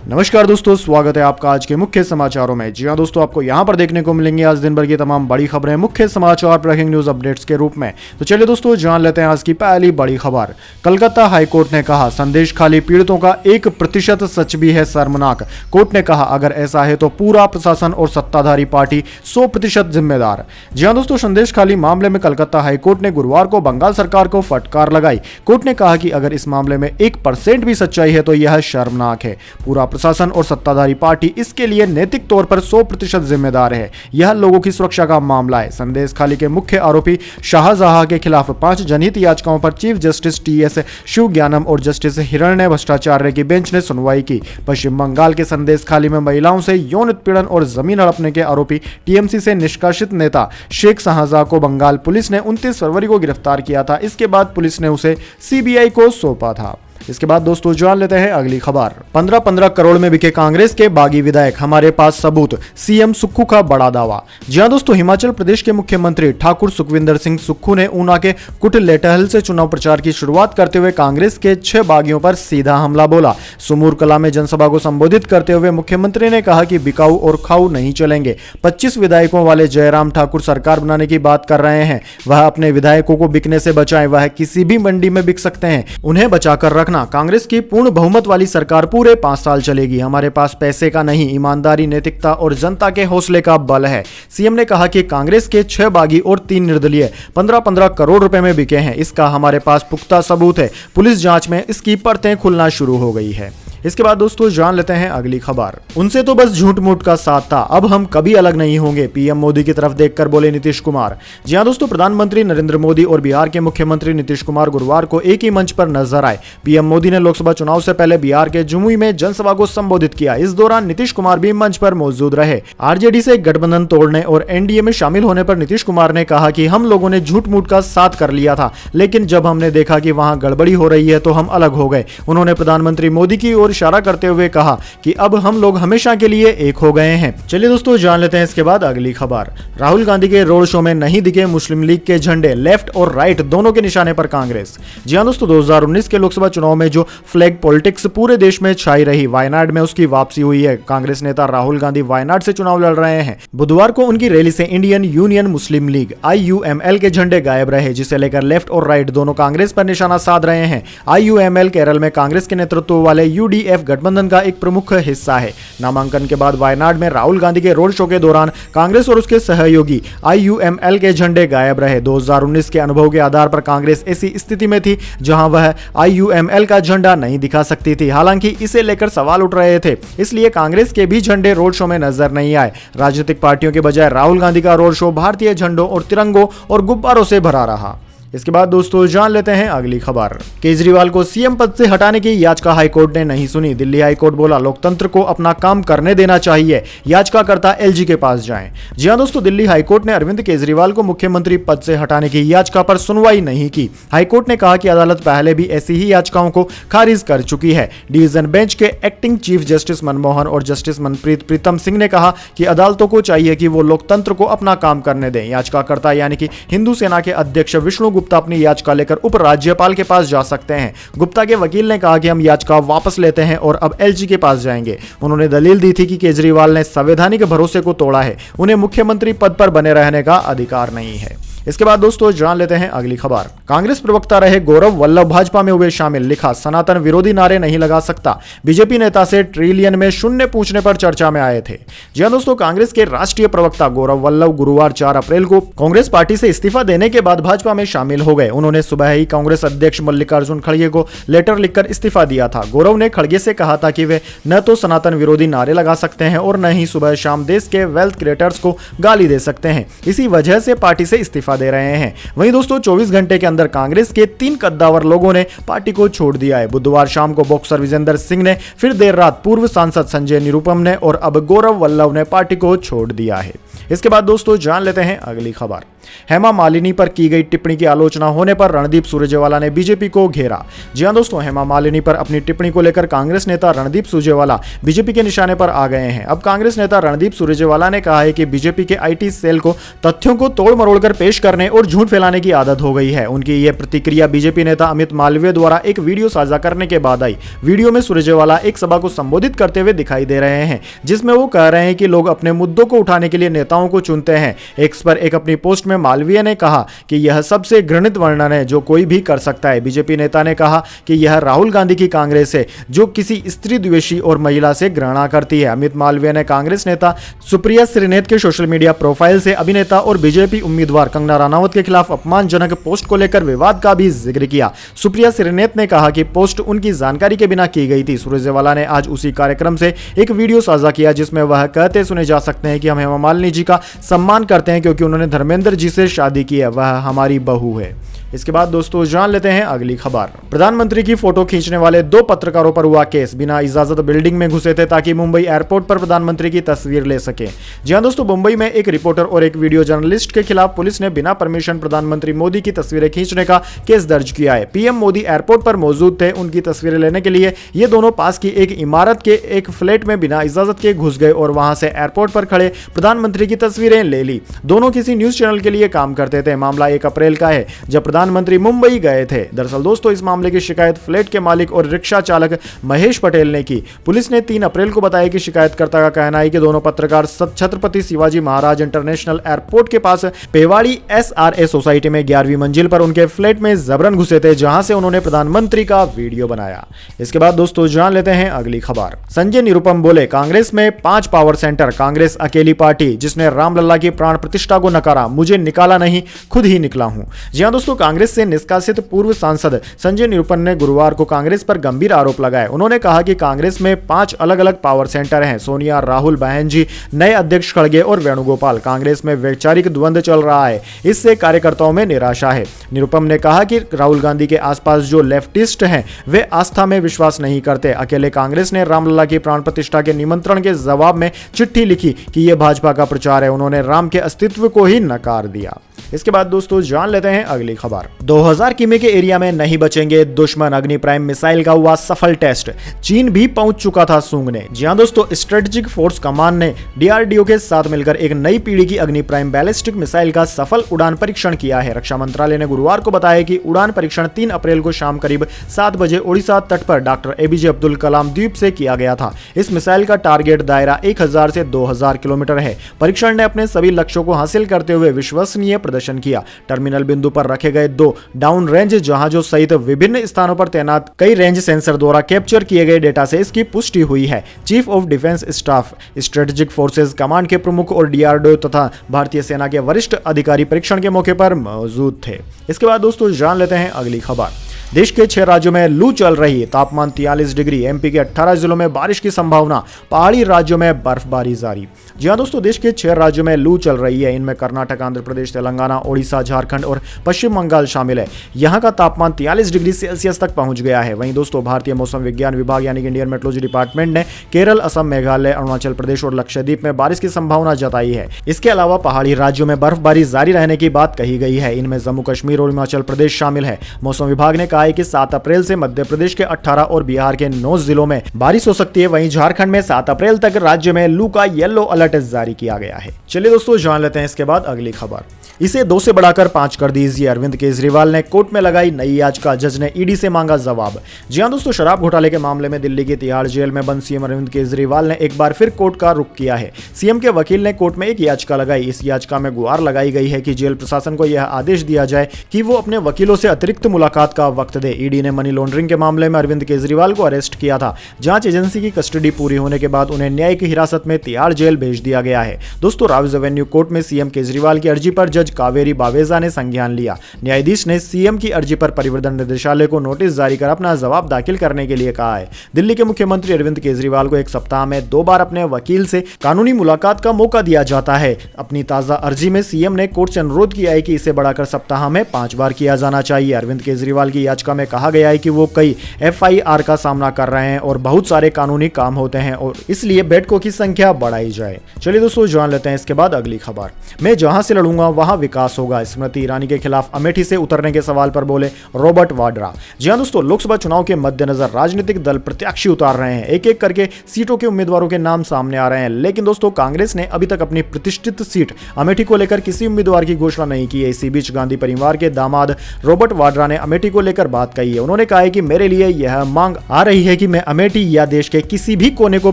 नमस्कार दोस्तों, स्वागत है आपका आज के मुख्य समाचारों में। जी हां दोस्तों, आपको यहां पर देखने को मिलेंगे आज दिन भर की तमाम बड़ी खबरें मुख्य समाचार ब्रेकिंग न्यूज अपडेट्स के रूप में। तो चलिए दोस्तों, जान लेते हैं आज की पहली बड़ी खबर। कलकत्ता हाईकोर्ट ने कहा संदेश खाली पीड़ितों का 1% सच भी है शर्मनाक। कोर्ट ने कहा अगर ऐसा है तो पूरा प्रशासन और सत्ताधारी पार्टी 100% जिम्मेदार। जी हां दोस्तों, संदेश खाली मामले में कलकत्ता हाईकोर्ट ने गुरुवार को बंगाल सरकार को फटकार लगाई। कोर्ट ने कहा कि अगर इस मामले में 1% भी सच्चाई है तो यह शर्मनाक है। पूरा प्रशासन और सत्ताधारी पार्टी इसके लिए नैतिक तौर पर 100% जिम्मेदार है। यह लोगों की सुरक्षा का मामला है। संदेश खाली के मुख्य आरोपी शाहजहां के खिलाफ 5 जनहित याचिकाओं पर चीफ जस्टिस टीएस शिवज्ञानम और जस्टिस हिरण्य भट्टाचार्य की बेंच ने सुनवाई की। पश्चिम बंगाल के संदेश खाली में महिलाओं से यौन उत्पीड़न और जमीन हड़पने के आरोपी टीएमसी से निष्कासित नेता शेख शाहजहां को बंगाल पुलिस ने 29 फरवरी को गिरफ्तार किया था। इसके बाद पुलिस ने उसे सीबीआई को सौंपा था। इसके बाद दोस्तों जान लेते हैं अगली खबर। 15 करोड़ में बिके कांग्रेस के बागी विधायक, हमारे पास सबूत, सीएम सुक्खू का बड़ा दावा। जी हां दोस्तों, हिमाचल प्रदेश के मुख्यमंत्री ठाकुर सुखविंदर सिंह सुक्खू ने ऊना के कुटलेटहल से चुनाव प्रचार की शुरुआत करते हुए कांग्रेस के 6 बागियों पर सीधा हमला बोला। सुमूर कला में जनसभा को संबोधित करते हुए मुख्यमंत्री ने कहा कि बिकाऊ और खाऊ नहीं चलेंगे। 25 विधायकों वाले जयराम ठाकुर सरकार बनाने की बात कर रहे हैं। वह अपने विधायकों को बिकने से बचाएं। वह किसी भी मंडी में बिक सकते हैं, उन्हें बचाकर रखना। कांग्रेस की पूर्ण बहुमत वाली सरकार पूरे 5 साल चलेगी। हमारे पास पैसे का नहीं, ईमानदारी, नैतिकता और जनता के हौसले का बल है। सीएम ने कहा कि कांग्रेस के 6 बागी और 3 निर्दलीय 15 करोड़ रुपए में बिके हैं। इसका हमारे पास पुख्ता सबूत है। पुलिस जांच में इसकी परतें खुलना शुरू हो गई है। इसके बाद दोस्तों जान लेते हैं अगली खबर। उनसे तो बस झूठ मूठ का साथ था, अब हम कभी अलग नहीं होंगे, पीएम मोदी की तरफ देखकर बोले नीतीश कुमार। जी हां दोस्तों, प्रधानमंत्री नरेंद्र मोदी और बिहार के मुख्यमंत्री नीतीश कुमार गुरुवार को एक ही मंच पर नजर आए। पीएम मोदी ने लोकसभा चुनाव से पहले बिहार के जमुई में जनसभा को संबोधित किया। इस दौरान नीतीश कुमार भी मंच पर मौजूद रहे। आरजेडी से गठबंधन तोड़ने और एनडीए में शामिल होने पर नीतीश कुमार ने कहा कि हम लोगों ने झूठ मूठ का साथ कर लिया था, लेकिन जब हमने देखा कि वहां गड़बड़ी हो रही है तो हम अलग हो गए। उन्होंने प्रधानमंत्री मोदी की ओर इशारा करते हुए कहा कि अब हम लोग हमेशा के लिए एक हो गए हैं। चलिए दोस्तों जान लेते हैं इसके बाद अगली खबर। राहुल गांधी के रोड शो में नहीं दिखे मुस्लिम लीग के झंडे, लेफ्ट और राइट दोनों के निशाने पर कांग्रेस। जी हां दोस्तों, 2019 के लोकसभा चुनाव में जो फ्लैग पॉलिटिक्स पूरे देश में छाई रही, वायनाड में उसकी वापसी हुई है। कांग्रेस नेता राहुल गांधी वायनाड से चुनाव लड़ रहे हैं। बुधवार को उनकी रैली से इंडियन यूनियन मुस्लिम लीग IUML के झंडे गायब रहे, जिसे लेकर लेफ्ट और राइट दोनों कांग्रेस पर निशाना साध रहे हैं। IUML केरल में कांग्रेस के नेतृत्व वाले UDF गठबंधन का एक प्रमुख हिस्सा है। नामांकन के बाद वायनाड में राहुल गांधी के रोड शो के दौरान कांग्रेस और उसके सहयोगी IUML के झंडे गायब रहे। 2019 के अनुभव के आधार पर कांग्रेस ऐसी स्थिति में थी जहां वह IUML का झंडा नहीं दिखा सकती थी। हालांकि इसे लेकर सवाल उठ रहे थे, इसलिए कांग्रेस के भी झंडे रोड शो में नजर नहीं आए। राजनीतिक पार्टियों के बजाय राहुल गांधी का रोड शो भारतीय झंडों और तिरंगों और गुब्बारों से भरा रहा। इसके बाद दोस्तों जान लेते हैं अगली खबर। केजरीवाल को सीएम पद से हटाने की याचिका हाईकोर्ट ने नहीं सुनी। दिल्ली हाईकोर्ट बोला लोकतंत्र को अपना काम करने देना चाहिए, याचिकाकर्ता LG के पास जाएं। जी हां दोस्तों, दिल्ली हाईकोर्ट ने अरविंद केजरीवाल को मुख्यमंत्री पद से हटाने की याचिका पर सुनवाई नहीं की। हाईकोर्ट ने कहा कि अदालत पहले भी ऐसी ही याचिकाओं को खारिज कर चुकी है। डिवीजन बेंच के एक्टिंग चीफ जस्टिस मनमोहन और जस्टिस मनप्रीत प्रीतम सिंह ने कहा कि अदालतों को चाहिए कि वो लोकतंत्र को अपना काम करने दें। याचिकाकर्ता यानी कि हिंदू सेना के अध्यक्ष विष्णु गुप्ता अपनी याचिका लेकर उपराज्यपाल के पास जा सकते हैं। गुप्ता के वकील ने कहा कि हम याचिका वापस लेते हैं और अब LG के पास जाएंगे। उन्होंने दलील दी थी कि केजरीवाल ने संवैधानिक भरोसे को तोड़ा है, उन्हें मुख्यमंत्री पद पर बने रहने का अधिकार नहीं है। इसके बाद दोस्तों जान लेते हैं अगली खबर। कांग्रेस प्रवक्ता रहे गौरव वल्लभ भाजपा में हुए शामिल, लिखा सनातन विरोधी नारे नहीं लगा सकता। बीजेपी नेता से ट्रिलियन में शून्य पूछने पर चर्चा में आए थे। जी हां दोस्तों, कांग्रेस के राष्ट्रीय प्रवक्ता गौरव वल्लभ गुरुवार 4 अप्रैल को कांग्रेस पार्टी से इस्तीफा देने के बाद भाजपा में शामिल हो गए। उन्होंने सुबह ही कांग्रेस अध्यक्ष मल्लिकार्जुन खड़गे को लेटर लिखकर इस्तीफा दिया था। गौरव ने खड़गे से कहा था कि वे न तो सनातन विरोधी नारे लगा सकते हैं और न ही सुबह शाम देश के वेल्थ क्रिएटर्स को गाली दे सकते हैं। इसी वजह से पार्टी से इस्तीफा दे रहे हैं। वहीं दोस्तों 24 घंटे के अंदर कांग्रेस के 3 कद्दावर लोगों ने पार्टी को छोड़ दिया है। बुधवार शाम को बॉक्सर विजेंदर सिंह ने, फिर देर रात पूर्व सांसद संजय निरुपम ने और अब गौरव वल्लभ ने पार्टी को छोड़ दिया है। इसके बाद दोस्तों जान लेते हैं अगली खबर। हेमा मालिनी पर की गई टिप्पणी की आलोचना होने पर रणदीप सुरजेवाला ने बीजेपी को घेरा। जी हां दोस्तों, हेमा मालिनी पर अपनी टिप्पणी को लेकर कांग्रेस नेता रणदीप सुरजेवाला बीजेपी के निशाने पर आ गए हैं। अब कांग्रेस नेता रणदीप सुरजेवाला ने कहा है कि बीजेपी के आईटी सेल को तथ्यों को तोड़ मरोड़ कर पेश करने और झूठ फैलाने की आदत हो गई है। उनकी यह प्रतिक्रिया बीजेपी नेता अमित मालवीय द्वारा एक वीडियो साझा करने के बाद आई। वीडियो में सुरजेवाला एक सभा को संबोधित करते हुए दिखाई दे रहे हैं, जिसमें वो कह रहे हैं कि लोग अपने मुद्दों को उठाने के लिए नेताओं को चुनते हैं। एक्स पर एक अपनी पोस्ट में मालवीय ने कहा कि यह सबसे घृणित वर्णन है जो कोई भी कर सकता है। बीजेपी नेता ने कहा कि यह राहुल गांधी की कांग्रेस है जो किसी स्त्री द्वेषी और महिला से घृणा करती है। अमित मालवीय ने कांग्रेस नेता सुप्रिया श्रीनेत के सोशल मीडिया प्रोफाइल से अभिनेता और बीजेपी उम्मीदवार कंगना रनावत के खिलाफ अपमानजनक पोस्ट को लेकर विवाद का भी जिक्र किया। सुप्रिया श्रीनेत ने कहा कि पोस्ट उनकी जानकारी के बिना की गई थी। सुरजेवाला ने आज उसी कार्यक्रम से एक वीडियो साझा किया जिसमें वह कहते सुने जा सकते हैं कि हम हेमा मालिनी जी का सम्मान करते हैं क्योंकि उन्होंने धर्मेंद्र जी से शादी की है, वह हमारी बहू है। इसके बाद दोस्तों जान लेते हैं अगली खबर। प्रधानमंत्री की फोटो खींचने वाले 2 पत्रकारों पर हुआ केस। बिना इजाजत बिल्डिंग में घुसे थे ताकि मुंबई एयरपोर्ट पर प्रधानमंत्री की तस्वीर ले सके। जी हां दोस्तों, मुंबई में एक रिपोर्टर और एक वीडियो जर्नलिस्ट के खिलाफ पुलिस ने बिना परमिशन प्रधानमंत्री मोदी की तस्वीरें खींचने का केस दर्ज किया है। पीएम मोदी एयरपोर्ट पर मौजूद थे। उनकी तस्वीरें लेने के लिए ये दोनों पास की एक इमारत के एक फ्लैट में बिना इजाजत के घुस गए और वहां से एयरपोर्ट पर खड़े प्रधानमंत्री की तस्वीरें ले ली। दोनों किसी न्यूज चैनल के लिए काम करते थे। मामला 1 अप्रैल का है जब प्रधानमंत्री मुंबई गए थे। दरअसल दोस्तों इस मामले की शिकायत फ्लैट के मालिक और रिक्शा चालक महेश पटेल ने की। पुलिस ने 3 अप्रैल को बताया कि शिकायतकर्ता का कहना है कि दोनों पत्रकार छत्रपति शिवाजी महाराज इंटरनेशनल एयरपोर्ट के पास पेवाड़ी SRA सोसाइटी में 11वीं मंजिल पर उनके फ्लैट में जबरन घुसे थे, जहां से उन्होंने प्रधानमंत्री का वीडियो बनाया। इसके बाद दोस्तों जान लेते हैं अगली खबर। संजय निरुपम बोले कांग्रेस में 5 पावर सेंटर, कांग्रेस अकेली पार्टी जिसने रामलला की प्राण प्रतिष्ठा को नकारा, मुझे निकाला नहीं खुद ही निकला हूं। जी हां दोस्तों, कांग्रेस से निष्कासित पूर्व सांसद संजय निरुपम ने गुरुवार को कांग्रेस पर गंभीर आरोप लगाए। उन्होंने कहा कि कांग्रेस में 5 अलग अलग पावर सेंटर हैं। सोनिया, राहुल, बहन जी, नए अध्यक्ष खड़गे और वेणुगोपाल। कांग्रेस में वैचारिक द्वंद्व चल रहा है, इससे कार्यकर्ताओं में निराशा है। निरुपम ने कहा कि राहुल गांधी के आसपास जो लेफ्टिस्ट हैं वे आस्था में विश्वास नहीं करते। अकेले कांग्रेस ने रामलला की प्राण प्रतिष्ठा के निमंत्रण के जवाब में चिट्ठी लिखी कि यह भाजपा का प्रचार है। उन्होंने राम के अस्तित्व को ही नकार दिया। इसके बाद दोस्तों जान लेते हैं अगली खबर। 2000 किमी के एरिया में नहीं बचेंगे दुश्मन, अग्नि प्राइम मिसाइल का हुआ सफल टेस्ट। चीन भी पहुंच चुका था सूंघने। जी हां दोस्तों, स्ट्रेटेजिक फोर्स कमांड ने DRDO के साथ मिलकर एक नई पीढ़ी की अग्नि प्राइम बैलिस्टिक मिसाइल का सफल उड़ान परीक्षण किया है। रक्षा मंत्रालय ने गुरुवार को बताया कि उड़ान परीक्षण 3 अप्रैल को शाम करीब 7 बजे ओडिशा तट पर डॉक्टर APJ अब्दुल कलाम द्वीप से किया गया था। इस मिसाइल का टारगेट दायरा 1000 से 2000 किलोमीटर है। परीक्षण ने अपने सभी लक्ष्यों को हासिल करते हुए विश्वसनीय प्रदर्शन किया। टर्मिनल बिंदु पर रखे गए 2 डाउन रेंज जहाजों सहित विभिन्न स्थानों पर तैनात कई रेंज सेंसर द्वारा कैप्चर किए गए डेटा से इसकी पुष्टि हुई है। Chief of defence staff, strategic forces command के प्रमुख और DRDO तथा भारतीय सेना के वरिष्ठ अधिकारी परीक्षण के मौके पर मौजूद थे। इसके बाद दोस्तों जान लेते हैं अगली खबर। देश के 6 राज्यों में लू चल रही, तापमान 43 डिग्री। MP के 18 जिलों में बारिश की संभावना, पहाड़ी राज्यों में बर्फबारी जारी। जी हां दोस्तों, देश के 6 राज्यों में लू चल रही है। इनमें कर्नाटक, आंध्र प्रदेश, तेलंगाना, ओडिशा, झारखंड और पश्चिम बंगाल शामिल है। यहां का तापमान 43 डिग्री सेल्सियस तक पहुंच गया है। वहीं दोस्तों भारतीय मौसम विज्ञान विभाग यानी कि इंडियन मेट्रोलॉजी डिपार्टमेंट ने केरल, असम, मेघालय, अरुणाचल प्रदेश और लक्षद्वीप में बारिश की संभावना जताई है। इसके अलावा पहाड़ी राज्यों में बर्फबारी जारी रहने की बात कही गई है। इनमें जम्मू कश्मीर और हिमाचल प्रदेश शामिल है। मौसम विभाग ने कहा है कि 7 अप्रैल से मध्य प्रदेश के 18 और बिहार के 9 जिलों में बारिश हो सकती है। वहीं झारखंड में 7 अप्रैल तक राज्य में लू का येलो अलर्ट जारी किया गया है। चलिए दोस्तों जान लेते हैं इसके बाद अगली खबर। इसे 2 से बढ़ाकर 5 कर दीजिए, अरविंद केजरीवाल ने कोर्ट में लगाई नई याचिका, जज ने ईडी से मांगा जवाब। जी हां दोस्तों, शराब घोटाले के मामले में दिल्ली की तिहाड़ जेल में बंद सीएम अरविंद केजरीवाल ने एक बार फिर कोर्ट का रुख किया है। सीएम के वकील ने कोर्ट में एक याचिका लगाई। इस याचिका में गुहार लगाई गई है कि जेल प्रशासन को यह आदेश दिया जाए कि वो अपने वकीलों से अतिरिक्त मुलाकात का वक्त दे। ईडी ने मनी लॉन्ड्रिंग के मामले में अरविंद केजरीवाल को अरेस्ट किया था। जांच एजेंसी की कस्टडी पूरी होने के बाद उन्हें न्यायिक हिरासत में तिहाड़ जेल भेज दिया गया है। दोस्तों राउज एवेन्यू कोर्ट में सीएम केजरीवाल की अर्जी पर जज जज कावेरी बावेजा ने संज्ञान लिया। न्यायाधीश ने सीएम की अर्जी पर परिवर्तन निदेशालय को नोटिस जारी कर अपना जवाब दाखिल करने के लिए कहा है। दिल्ली के मुख्यमंत्री अरविंद केजरीवाल को एक सप्ताह में 2 बार अपने वकील से कानूनी मुलाकात का मौका दिया जाता है। अपनी ताजा अर्जी में सीएम ने कोर्ट से अनुरोध किया है कि इसे बढ़ाकर सप्ताह में 5 बार किया जाना चाहिए। अरविंद केजरीवाल की याचिका में कहा गया है कि वो कई एफआईआर का सामना कर रहे हैं और बहुत सारे कानूनी काम होते हैं और इसलिए बैठकों की संख्या बढ़ाई जाए। चलिए दोस्तों जान लेते हैं इसके बाद अगली खबर। मैं जहां से लड़ूंगा वहां विकास होगा, स्मृति ईरानी के खिलाफ अमेठी से उतरने के सवाल पर बोले रॉबर्ट वाड्रा। जी हां दोस्तों, लोकसभा चुनाव के मद्देनजर राजनीतिक दल प्रत्याशी उतार रहे हैं। एक एक करके सीटों के उम्मीदवारों के नाम सामने आ रहे हैं, लेकिन दोस्तों कांग्रेस ने अभी तक अपनी प्रतिष्ठित सीट अमेठी को लेकर किसी उम्मीदवार की घोषणा नहीं की है। इसी बीच गांधी परिवार के दामाद रॉबर्ट वाड्रा ने अमेठी को लेकर बात कही है। उन्होंने कहा है कि मेरे लिए यह मांग आ रही है कि मैं अमेठी या देश के किसी भी कोने को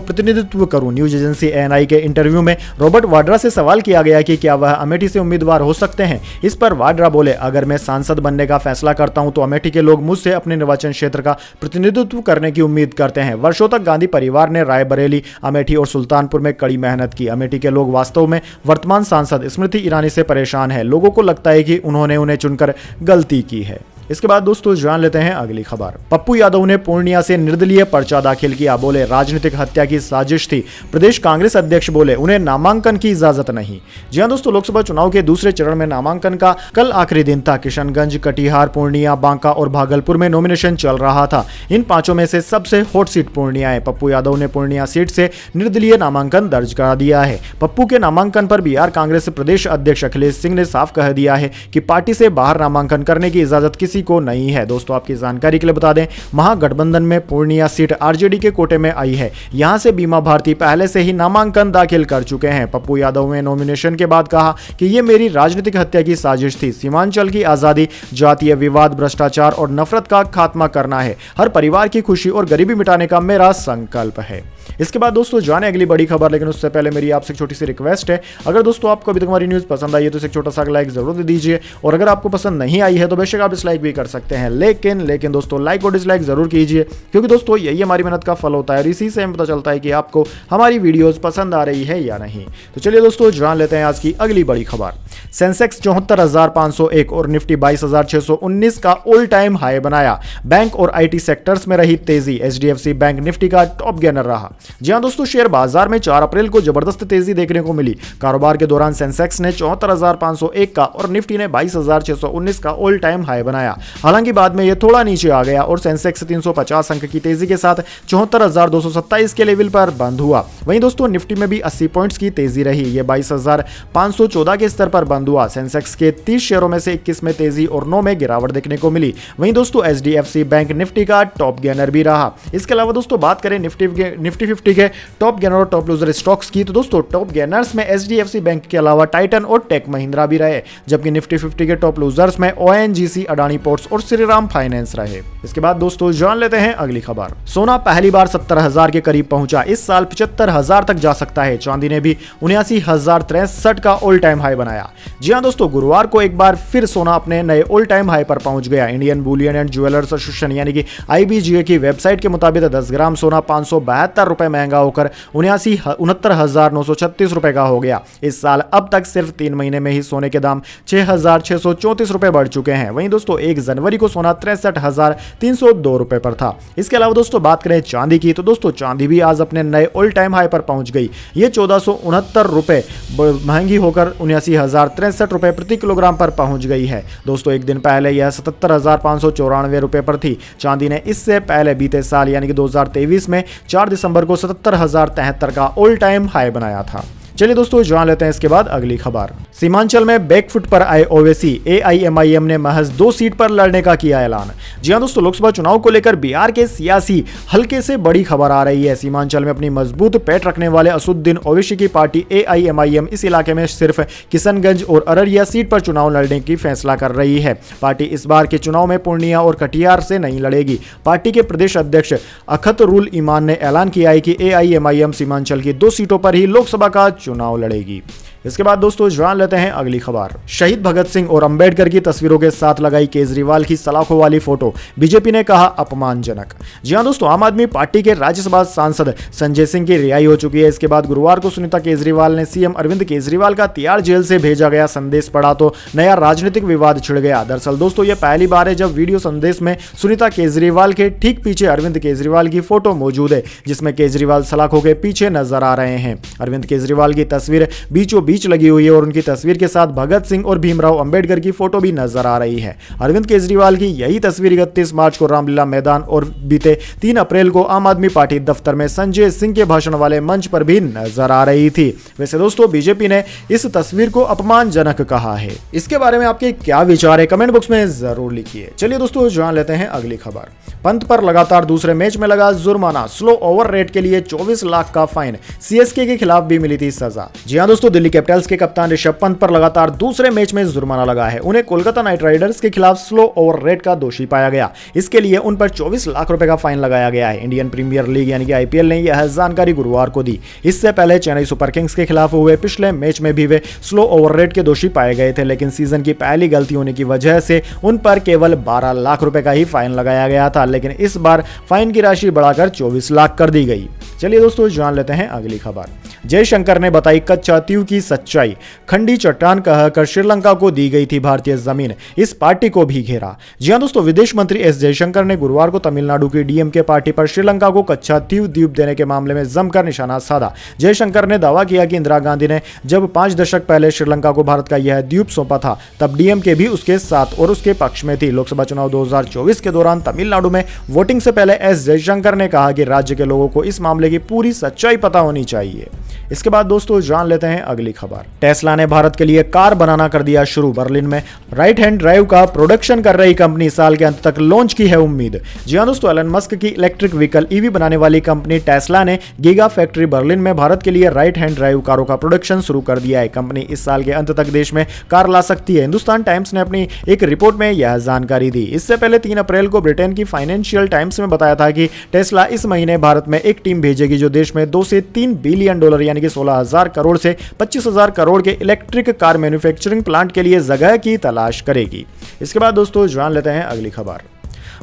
प्रतिनिधित्व करूं। न्यूज एजेंसी एएनआई के इंटरव्यू में रॉबर्ट वाड्रा से सवाल किया गया कि क्या वह अमेठी से उम्मीदवार हो सकते हैं। इस पर वाड्रा बोले, अगर मैं सांसद बनने का फैसला करता हूं तो अमेठी के लोग मुझसे अपने निर्वाचन क्षेत्र का प्रतिनिधित्व करने की उम्मीद करते हैं। वर्षों तक गांधी परिवार ने रायबरेली, अमेठी और सुल्तानपुर में कड़ी मेहनत की। अमेठी के लोग वास्तव में वर्तमान सांसद स्मृति ईरानी से परेशान है। लोगों को लगता है कि उन्होंने उन्हें चुनकर गलती की है। इसके बाद दोस्तों जान लेते हैं अगली खबर। पप्पू यादव ने पूर्णिया से निर्दलीय पर्चा दाखिल किया, बोले राजनीतिक हत्या की साजिश थी। प्रदेश कांग्रेस अध्यक्ष बोले उन्हें नामांकन की इजाजत नहीं। जी हां दोस्तों, लोकसभा चुनाव के दूसरे चरण में नामांकन का कल आखिरी दिन था। किशनगंज, कटिहार, पूर्णिया, बांका और भागलपुर में नॉमिनेशन चल रहा था। इन 5 में से सबसे हॉट सीट पूर्णिया है। पप्पू यादव ने पूर्णिया सीट से निर्दलीय नामांकन दर्ज करा दिया है। पप्पू के नामांकन पर बिहार कांग्रेस प्रदेश अध्यक्ष अखिलेश सिंह ने साफ कह दिया है कि पार्टी से बाहर नामांकन करने की इजाजत किसी को नहीं है। दोस्तों आपकी जानकारी के लिए बता दें, महागठबंधन में पूर्णिया सीट आरजेडी के कोटे में आई है। यहां से बीमा भारती पहले से ही नामांकन दाखिल कर चुके हैं। पप्पू यादव ने नॉमिनेशन के बाद कहा कि यह मेरी राजनीतिक हत्या की साजिश थी। सीमांचल की आजादी, जातीय विवाद, भ्रष्टाचार और नफरत का खात्मा करना है। हर परिवार की खुशी और गरीबी मिटाने का मेरा संकल्प है। इसके बाद दोस्तों जाने अगली बड़ी खबर, लेकिन उससे पहले मेरी आपसे छोटी सी रिक्वेस्ट है, अगर दोस्तों आपको अभी तक हमारी न्यूज़ पसंद आई है तो इसे छोटा सा लाइक जरूर दे दीजिए, और अगर आपको पसंद नहीं आई है तो बेशक आप डिसलाइक भी कर सकते हैं, लेकिन दोस्तों लाइक और डिसलाइक जरूर कीजिए, क्योंकि दोस्तों यही हमारी मेहनत का फल होता है और इसी से हमें पता चलता है कि आपको हमारी वीडियोस पसंद आ रही है या नहीं। तो चलिए दोस्तों जान लेते हैं आज की अगली बड़ी खबर। सेंसेक्स 74,501 और निफ्टी 22,619 का ऑल टाइम हाई बनाया। बैंक और आईटी सेक्टर्स में रही तेजी, एचडीएफसी बैंक निफ्टी का टॉप गेनर रहा। जी हां दोस्तों, शेयर बाजार में 4 अप्रैल को जबरदस्त तेजी देखने को मिली। कारोबार के दौरान सेंसेक्स ने 74,501 का और निफ्टी ने 22,619 का ऑल टाइम हाई बनाया। हालांकि बाद में यह थोड़ा नीचे आ गया और सेंसेक्स 350 अंक की तेजी के साथ 74,227 के लेवल पर बंद हुआ। वहीं दोस्तों निफ्टी में भी 80 पॉइंट्स की तेजी रही। यह 22,514 के स्तर पर बंद हुआ। सेंसेक्स के 30 शेयरों में से 21 में तेजी और 9 में गिरावट देखने को मिली। वहीं दोस्तों एचडीएफसी बैंक निफ्टी का टॉप गेनर भी रहा। इसके अलावा दोस्तों बात करें निफ्टी 50 के टॉप गेनर और टॉप लूजर स्टॉक्स की, तो दोस्तों टॉप गेनर्स में एचडीएफसी बैंक के अलावा टाइटन और टेक महिंद्रा भी रहे, जबकि निफ्टी 50 के टॉप लूजर्स में ओएनजीसी, अडानी पोर्ट्स और श्रीराम फाइनेंस रहे। इसके बाद दोस्तों जान लेते हैं अगली खबर। सोना पहली बार 70,000 के करीब पहुंचा। इस साल 75,000 तक जा सकता है। चांदी ने भी 79,063 का ऑल टाइम हाई बनाया। जी हां दोस्तों, गुरुवार को एक बार फिर सोना अपने नए ऑल टाइम हाई पर पहुंच गया। Indian Boolean and jewellers association यानी कि आईबीजीए की वेबसाइट के मुताबिक 10 ग्राम सोना 572 रुपए महंगा होकर 69,936 रुपए का हो गया। इस साल अब तक सिर्फ 3 महीने में ही सोने के दाम 6,634 रुपए बढ़ चुके हैं। वहीं दोस्तों 1 जनवरी को सोना 63,302 रुपए पर था। इसके अलावा दोस्तों बात करें चांदी की, तो दोस्तों चांदी भी आज अपने नए ऑल टाइम हाई पर पहुंच गई। ये 1469 रुपए महंगी होकर 79,063 रुपए प्रति किलोग्राम पर पहुंच गई है। दोस्तों एक दिन पहले यह 77,594 रुपए पर थी। चांदी ने इससे पहले बीते साल यानी कि 2023 में 4 दिसंबर को 77,073 का ऑल टाइम हाई बनाया था। चलिए दोस्तों जान लेते हैं इसके बाद अगली खबर। सीमांचल में बैकफुट पर आए ओवैसी, एआईएमआईएम ने महज 2 सीट पर लड़ने का किया ऐलान। जी हां दोस्तों, लोकसभा चुनाव को लेकर बिहार के सियासी हल्के से बड़ी खबर आ रही है। सीमांचल में अपनी मजबूत पैठ रखने वाले असदुद्दीन ओवैसी की पार्टी एआईएमआईएम इस इलाके में सिर्फ किशनगंज और अररिया सीट पर चुनाव लड़ने की फैसला कर रही है। पार्टी इस बार के चुनाव में पूर्णिया और कटिहार से नहीं लड़ेगी। पार्टी के प्रदेश अध्यक्ष अख्तरुल ईमान ने ऐलान किया है कि एआईएमआईएम सीमांचल की 2 सीटों पर ही लोकसभा का चुनाव लड़ेगी। इसके बाद दोस्तों जान लेते हैं अगली खबर। शहीद भगत सिंह और अंबेडकर की तस्वीरों के साथ लगाई केजरीवाल की सलाखों वाली फोटो, बीजेपी ने कहा अपमानजनक। जी हां दोस्तों, आम आदमी पार्टी के राज्यसभा सांसद संजय सिंह की रिहाई हो चुकी है। इसके बाद गुरुवार को सुनीता केजरीवाल ने सीएम अरविंद केजरीवाल का तिहाड़ जेल से भेजा गया संदेश पढ़ा तो नया राजनीतिक विवाद छिड़ गया। दरअसल दोस्तों यह पहली बार है जब वीडियो संदेश में सुनीता केजरीवाल के ठीक पीछे अरविंद केजरीवाल की फोटो मौजूद है, जिसमें केजरीवाल सलाखों के पीछे नजर आ रहे हैं। अरविंद केजरीवाल की तस्वीर बीचों बीच लगी हुई है और उनकी तस्वीर के साथ भगत सिंह और भीमराव अंबेडकर की फोटो भी नजर आ रही है। अरविंद केजरीवाल की यही तस्वीर 31 मार्च को रामलीला मैदान और बीते 3 अप्रैल को आम आदमी पार्टी दफ्तर में संजय सिंह के भाषण वाले मंच पर भी नजर आ रही थी। वैसे दोस्तों बीजेपी ने इस तस्वीर को अपमानजनक कहा है। इसके बारे में आपके क्या विचार है, कमेंट बॉक्स में जरूर लिखिए। चलिए दोस्तों जान लेते हैं अगली खबर। पंत पर लगातार दूसरे मैच में लगा जुर्माना, स्लो ओवर रेट के लिए 24 लाख का फाइन, सीएसके के खिलाफ भी मिली थी सजा। जी हां दोस्तों, दिल्ली कैपिटल्स के कप्तान ऋषभ पंत पर लगातार दूसरे मैच में जुर्माना लगा है। उन्हें कोलकाता नाइट राइडर्स के खिलाफ स्लो ओवर रेट का दोषी पाया गया। इसके लिए उन पर 24 लाख रुपए का फाइन लगाया गया है। इंडियन प्रीमियर लीग यानी कि आईपीएल ने यह जानकारी गुरुवार को दी। इससे पहले चेन्नई सुपर किंग्स के खिलाफ हुए पिछले मैच में भी वे स्लो ओवर रेट के दोषी पाए गए थे, लेकिन सीजन की पहली गलती होने की वजह से उन पर केवल 12 लाख रुपए का ही फाइन लगाया गया था, लेकिन इस बार फाइन की राशि बढ़ाकर 24 लाख कर दी गई। चलिए दोस्तों जान लेते हैं अगली खबर। जयशंकर ने बताई कच्चातीव की सच्चाई, खंडी चट्टान कहकर श्रीलंका को दी गई थी भारतीय जमीन, इस पार्टी को भी घेरा। जी हां दोस्तों, विदेश मंत्री एस जयशंकर ने गुरुवार को तमिलनाडु की डीएमके पार्टी पर श्रीलंका को कच्चातीव द्वीप देने के मामले में जमकर निशाना साधा। जयशंकर ने दावा किया कि इंदिरा गांधी ने जब 5 दशक पहले श्रीलंका को भारत का यह द्वीप सौंपा था, तब डीएमके भी उसके साथ और उसके पक्ष में थी। लोकसभा चुनाव 2024 के दौरान तमिलनाडु में वोटिंग से पहले एस जयशंकर ने कहा कि राज्य के लोगों को इस मामले की पूरी सच्चाई पता होनी चाहिए। इसके बाद दोस्तों जान लेते हैं अगली खबर। टेस्ला ने भारत के लिए कार बनाना कर दिया शुरू, बर्लिन में राइट हैंड ड्राइव का प्रोडक्शन कर रही कंपनी साल के अंत तक लॉन्च की है उम्मीद। जी हां दोस्तों, एलन मस्क की इलेक्ट्रिक व्हीकल ईवी बनाने वाली कंपनी टेस्ला ने गीगा फैक्ट्री बर्लिन में भारत के लिए राइट हैंड ड्राइव कारों का प्रोडक्शन शुरू कर दिया है। कंपनी इस साल के अंत तक देश में कार ला सकती है। हिंदुस्तान टाइम्स ने अपनी एक रिपोर्ट में यह जानकारी दी। इससे पहले 3 अप्रैल को ब्रिटेन की फाइनेंशियल टाइम्स में बताया था कि टेस्ला इस महीने भारत में एक टीम भेजेगी जो देश में 2 से 3 बिलियन डॉलर यानी कि 16,000 करोड़ से 25,000 करोड़ के इलेक्ट्रिक कार मैन्युफैक्चरिंग प्लांट के लिए जगह की तलाश करेगी। इसके बाद दोस्तों जान लेते हैं अगली खबर।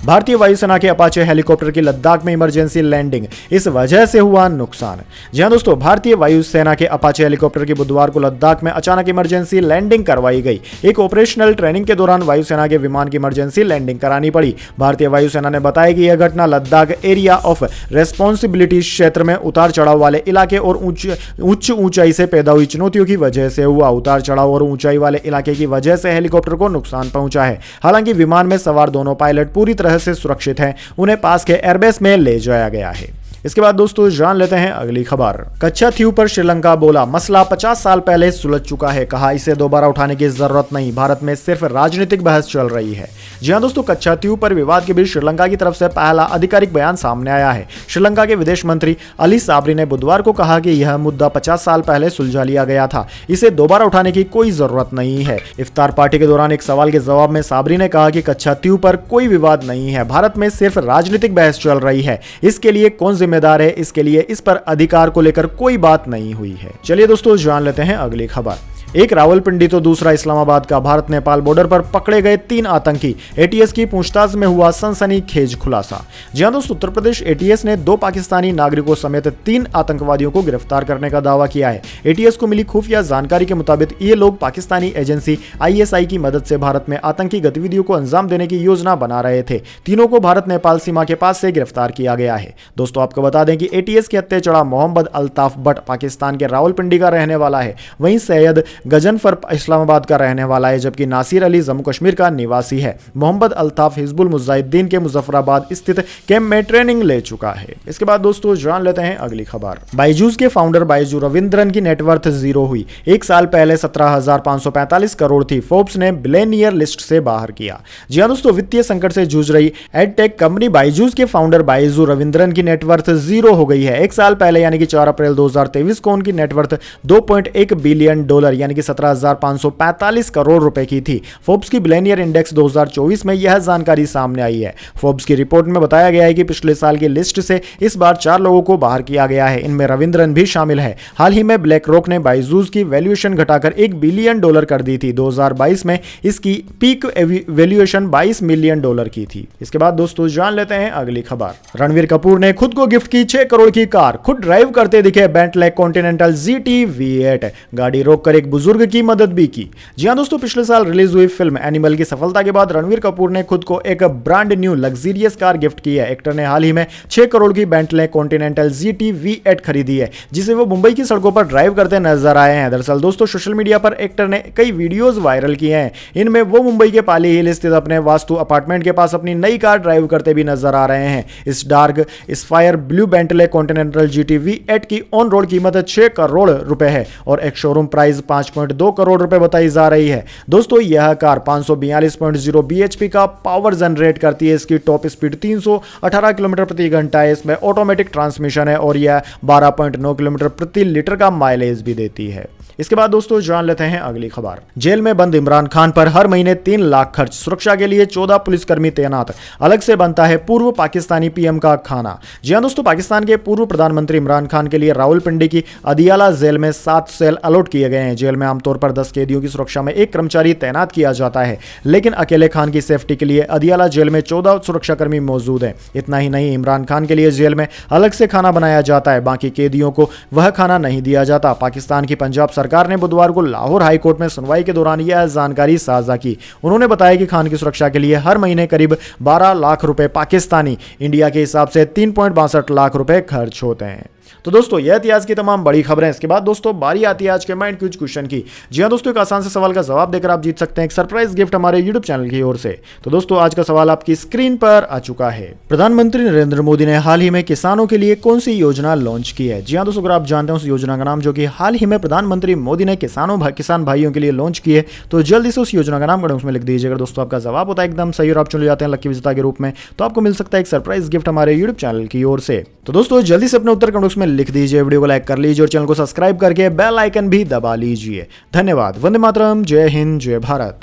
भारतीय वायुसेना के अपाचे हेलीकॉप्टर की लद्दाख में इमरजेंसी लैंडिंग, इस वजह से हुआ नुकसान। जी हां दोस्तों, भारतीय वायुसेना के अपाचे हेलीकॉप्टर की बुधवार को लद्दाख में अचानक इमरजेंसी लैंडिंग करवाई गई। एक ऑपरेशनल ट्रेनिंग के दौरान वायुसेना के विमान की इमरजेंसी लैंडिंग करानी पड़ी। भारतीय वायुसेना ने बताया कि यह घटना लद्दाख एरिया ऑफ रेस्पॉन्सिबिलिटी क्षेत्र में उतार चढ़ाव वाले इलाके और उच्च ऊंचाई से पैदा हुई चुनौतियों की वजह से हुआ। उतार चढ़ाव और ऊंचाई वाले इलाके की वजह से हेलीकॉप्टर को नुकसान पहुंचा है। हालांकि विमान में सवार दोनों पायलट पूरी तरह से सुरक्षित हैं, उन्हें पास के एयरबेस में ले जाया गया है। इसके बाद दोस्तों जान लेते हैं अगली खबर। कच्चातीव पर श्रीलंका बोला मसला 50 साल पहले सुलझ चुका है, कहा इसे दोबारा उठाने की जरूरत नहीं, भारत में सिर्फ राजनीतिक बहस चल रही है। जी हां दोस्तों, कच्चातीव पर विवाद के बीच श्रीलंका की तरफ से पहला आधिकारिक बयान सामने आया है। श्रीलंका के विदेश मंत्री अली साबरी ने बुधवार को कहा कि यह मुद्दा 50 साल पहले सुलझा लिया गया था, इसे दोबारा उठाने की कोई जरूरत नहीं है। इफ्तार पार्टी के दौरान एक सवाल के जवाब में साबरी ने कहा कि कच्चातीव पर कोई विवाद नहीं है, भारत में सिर्फ राजनीतिक बहस चल रही है, इसके लिए कौन जिम्मेदार है, इसके लिए इस पर अधिकार को लेकर कोई बात नहीं हुई है। चलिए दोस्तों जान लेते हैं अगली खबर। एक रावलपिंडी तो दूसरा इस्लामाबाद का भारत नेपाल बॉर्डर पर पकड़े गए 3 आतंकी, एटीएस की पूछताछ में हुआ सनसनीखेज खुलासा। जी हां दोस्तों, उत्तर प्रदेश एटीएस ने 2 पाकिस्तानी नागरिकों समेत 3 आतंकवादियों को गिरफ्तार करने का दावा किया है। एटीएस को मिली खुफिया जानकारी के मुताबिक ये लोग पाकिस्तानी एजेंसी आईएसआई की मदद से भारत में आतंकी गतिविधियों को अंजाम देने की योजना बना रहे थे। तीनों को भारत नेपाल सीमा के पास से गिरफ्तार किया गया है। दोस्तों आपको बता दें कि एटीएस के हत्थे चढ़ा मोहम्मद अल्ताफ भट्ट पाकिस्तान के रावलपिंडी का रहने वाला है, वहीं सैयद गजनफर इस्लामाबाद का रहने वाला है, जबकि नासिर अली जम्मू कश्मीर का निवासी है। मोहम्मद अल्ताफ हिजबुल मुजाहिदीन के मुजफ्फराबाद स्थित कैंप में ट्रेनिंग ले चुका है। इसके बाद दोस्तों जान लेते हैं अगली खबर। बायजूस के फाउंडर बायजू रविंद्रन की नेटवर्थ जीरो हुई, एक साल पहले 17,545 करोड़ थी, फोर्ब्स ने बिलियनियर लिस्ट से बाहर किया। जी हां दोस्तों, वित्तीय संकट से जूझ रही एडटेक कंपनी बायजूस के फाउंडर बायजू रविंद्रन की नेटवर्थ जीरो हो गई है। एक साल पहले यानी कि 4 अप्रैल 2023 को उनकी नेटवर्थ $2.1 बिलियन यानी यानी कि 17,545 करोड़ रुपए की थी। फोर्ब्स की बिलियनियर इंडेक्स 2024 में यह जानकारी सामने आई है। फोर्ब्स की रिपोर्ट में बताया गया है कि पिछले साल की लिस्ट से इस बार 4 लोगों को बाहर किया गया है। इनमें रविंद्रन भी शामिल है। हाल ही में ब्लैक रॉक ने बाइजूस की वैल्यूएशन घटाकर $1 बिलियन कर दी थी। 2022 में इसकी पीक वैल्यूएशन $22 मिलियन की थी। इसके बाद दोस्तों जान लेते हैं अगली खबर। रणवीर कपूर ने खुद को गिफ्ट की 6 करोड़ की कार, खुद ड्राइव करते दिखे बेंटले कॉन्टिनेंटल GT V8। गाड़ी रोककर एक बुजुर्ग की मदद भी की। जी हां दोस्तों, पिछले साल रिलीज हुई फिल्म एनिमल की सफलता के बाद रणवीर कपूर ने खुद को एक brand new luxurious car gift की है। एक्टर ने हाल ही में 6 करोड़ की बेंटले कॉन्टिनेंटल GT V8 खरीदी है, जिसे वो मुंबई की सड़कों पर ड्राइव करते नजर आए हैं। दरअसल दोस्तों सोशल मीडिया पर एक्टर ने कई वीडियोस वायरल किए हैं। इनमें वो मुंबई के पाली हिल स्थित अपने वास्तु अपार्टमेंट के पास अपनी नई कार ड्राइव करते भी नजर आ रहे हैं। इस dark sapphire blue Bentley Continental GT V8 की ऑन रोड कीमत 6 करोड़ रुपए है और एक शोरूम प्राइस 5.2 करोड़ रुपए बताई जा रही है। दोस्तों यह कार 542.0 bhp का पावर जनरेट करती है। इसकी टॉप स्पीड 318 किलोमीटर प्रति घंटा है। इसमें ऑटोमेटिक ट्रांसमिशन है और यह 12.9 किलोमीटर प्रति लीटर का माइलेज भी देती है। इसके बाद दोस्तों जान लेते हैं अगली खबर। जेल में बंद इमरान खान पर हर महीने 3 लाख खर्च, सुरक्षा के लिए 14 पुलिसकर्मी तैनात, अलग से बनता है पूर्व पाकिस्तानी PM का खाना। जी हां दोस्तों, पाकिस्तान के पूर्व प्रधानमंत्री इमरान खान के लिए रावलपिंडी की अदियाला जेल में 7 सेल अलॉट किए गए हैं। जेल में आमतौर पर 10 कैदियों की सुरक्षा में एक कर्मचारी तैनात किया जाता है, लेकिन अकेले खान की सेफ्टी के लिए अदियाला जेल में 14 सुरक्षाकर्मी मौजूद हैं। इतना ही नहीं, इमरान खान के लिए जेल में अलग से खाना बनाया जाता है, बाकी कैदियों को वह खाना नहीं दिया जाता। पाकिस्तान की पंजाब सरकार ने बुधवार को लाहौर हाई कोर्ट में सुनवाई के दौरान यह जानकारी साझा की। उन्होंने बताया कि खान की सुरक्षा के लिए हर महीने करीब 12 लाख रुपए पाकिस्तानी इंडिया के हिसाब से 3.62 लाख रुपए खर्च होते हैं। तो दोस्तों यह थी आज की तमाम बड़ी खबरें। इसके बाद दोस्तों बारी आती है आज के माइंड क्विज क्वेश्चन की। जी हां दोस्तों, एक आसान से सवाल का जवाब देकर आप जीत सकते हैं एक सरप्राइज गिफ्ट हमारे यूट्यूब चैनल की ओर से। तो दोस्तों आज का सवाल आपकी स्क्रीन पर आ चुका है। प्रधानमंत्री नरेंद्र मोदी ने हाल ही में किसानों के लिए कौन सी योजना लॉन्च की है? जी हां दोस्तों, अगर आप जानते हैं उस योजना का नाम जो कि हाल ही में प्रधानमंत्री मोदी ने किसान भाइयों के लिए लॉन्च की है, तो जल्दी से उस योजना का नाम कमेंट्स में लिख दीजिए। अगर दोस्तों आपका जवाब होता है एकदम सही और आप चुने जाते हैं लकी विजेता के रूप में, तो आपको मिल सकता है एक सरप्राइज गिफ्ट हमारे यूट्यूब चैनल की ओर से। तो दोस्तों जल्दी से अपने उत्तर कमेंट्स में लिख दीजिए, वीडियो को लाइक कर लीजिए और चैनल को सब्सक्राइब करके बेल आइकन भी दबा लीजिए। धन्यवाद। वंदे मातरम। जय हिंद, जय भारत।